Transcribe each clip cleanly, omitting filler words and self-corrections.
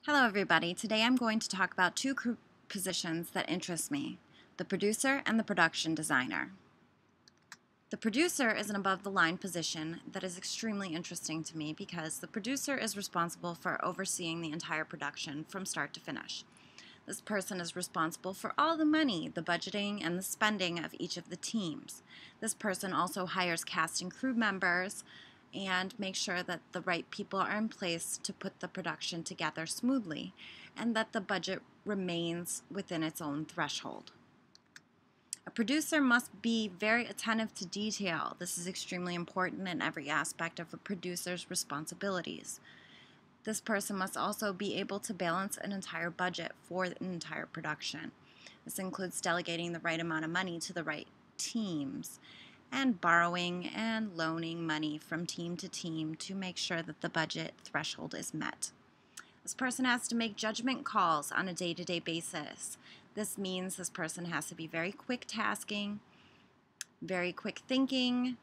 Hello everybody. Today I'm going to talk about two positions that interest me, the producer and the production designer. The producer is an above-the-line position that is extremely interesting to me because the producer is responsible for overseeing the entire production from start to finish. This person is responsible for all the money, the budgeting, and the spending of each of the teams. This person also hires cast and crew members and makes sure that the right people are in place to put the production together smoothly and that the budget remains within its own threshold. A producer must be very attentive to detail. This is extremely important in every aspect of a producer's responsibilities. This person must also be able to balance an entire budget for an entire production. This includes delegating the right amount of money to the right teams and borrowing and loaning money from team to team to make sure that the budget threshold is met. This person has to make judgment calls on a day-to-day basis. This means this person has to be very quick tasking, very quick thinking,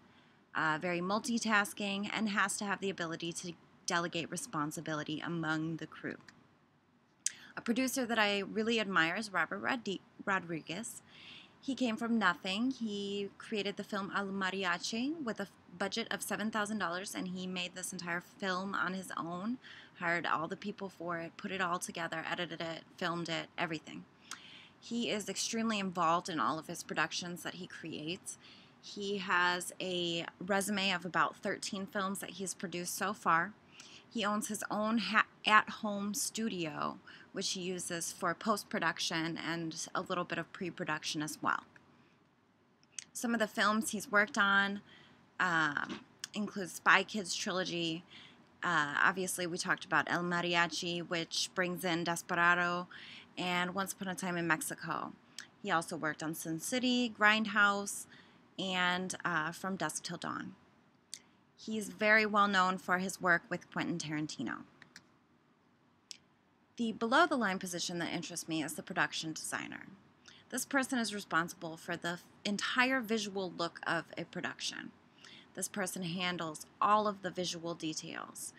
very multitasking, and has to have the ability to delegate responsibility among the crew. A producer that I really admire is Robert Rodriguez. He came from nothing. He created the film El Mariachi with a budget of $7,000, and he made this entire film on his own, hired all the people for it, put it all together, edited it, filmed it, everything. He is extremely involved in all of his productions that he creates. He has a resume of about 13 films that he's produced so far. He owns his own at-home studio, which he uses for post-production and a little bit of pre-production as well. Some of the films he's worked on include Spy Kids trilogy. Obviously, we talked about El Mariachi, which brings in Desperado, and Once Upon a Time in Mexico. He also worked on Sin City, Grindhouse, and From Dusk Till Dawn. He's very well known for his work with Quentin Tarantino. The below-the-line position that interests me is the production designer. This person is responsible for the entire visual look of a production. This person handles all of the visual details.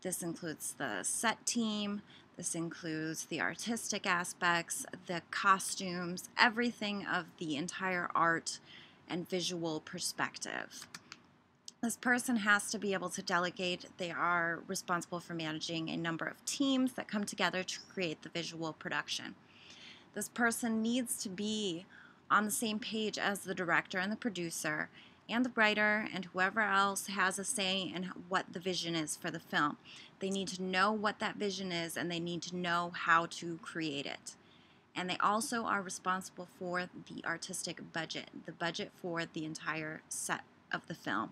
This includes the set team, this includes the artistic aspects, the costumes, everything of the entire art and visual perspective. This person has to be able to delegate. They are responsible for managing a number of teams that come together to create the visual production. This person needs to be on the same page as the director and the producer and the writer and whoever else has a say in what the vision is for the film. They need to know what that vision is and they need to know how to create it. And they also are responsible for the artistic budget, the budget for the entire set of the film.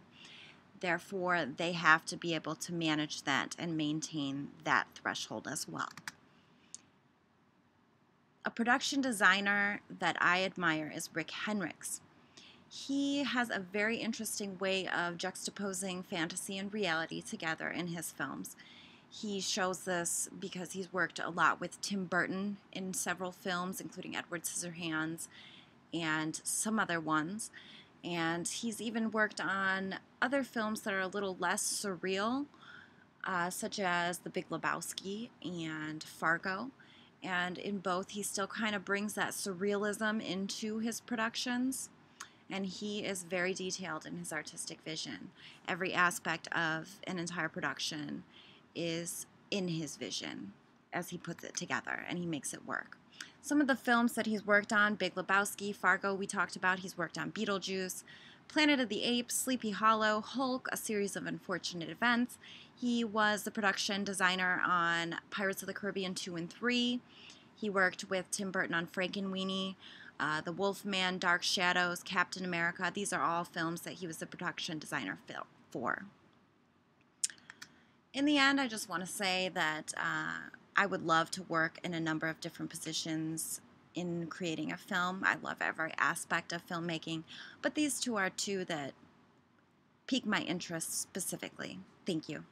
Therefore, they have to be able to manage that and maintain that threshold as well. A production designer that I admire is Hendrick. He has a very interesting way of juxtaposing fantasy and reality together in his films. He shows this because he's worked a lot with Tim Burton in several films, including Edward Scissorhands and some other ones. And he's even worked on other films that are a little less surreal, such as The Big Lebowski and Fargo. And in both, he still kind of brings that surrealism into his productions. And he is very detailed in his artistic vision. Every aspect of an entire production is in his vision as he puts it together, and he makes it work. Some of the films that he's worked on, Big Lebowski, Fargo, we talked about. He's worked on Beetlejuice, Planet of the Apes, Sleepy Hollow, Hulk, A Series of Unfortunate Events. He was the production designer on Pirates of the Caribbean 2 and 3. He worked with Tim Burton on Frankenweenie, The Wolfman, Dark Shadows, Captain America. These are all films that he was the production designer for. In the end, I just want to say that I would love to work in a number of different positions in creating a film. I love every aspect of filmmaking, but these two are two that pique my interest specifically. Thank you.